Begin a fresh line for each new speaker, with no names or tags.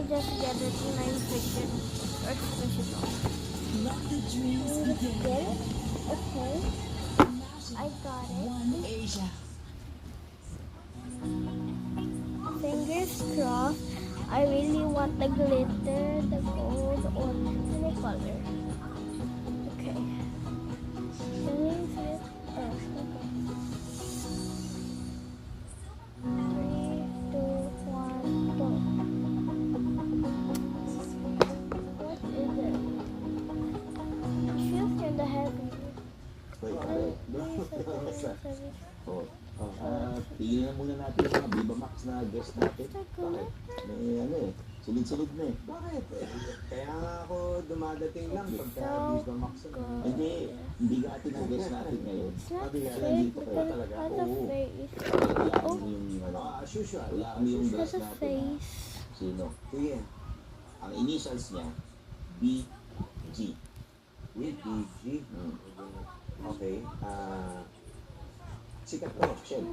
just get it in my picture or push it off.
Let the dreams begin.
Get it? Okay. I got it.
One Asia.
Fingers crossed. I really want the glitter, the gold, or any color. Okay. Can we fit? Oh, okay. 3, 2, 1, go. What is it? It feels kind of heavy.
Tingnan muna natin yung mga Viva Max na dress natin.
Bakit?
May ano eh, sunod-sunod na eh.
Bakit? Kaya nga ako dumadating lang pagka Viva Max.
Hindi ka atin ang dress natin ngayon.
It's not
Sabi nga,
fake
nandito
because
kayo
it
talaga.
has a
Oo.
face.
Wala
Oh.
mo yung ano.
As usual.
Wala mo yung
It
dress
has a
natin.
face.
Sino?
Sige.
Ang initials niya, BG.
With DG.
Hmm.
Okay. Sikat to.
Shell.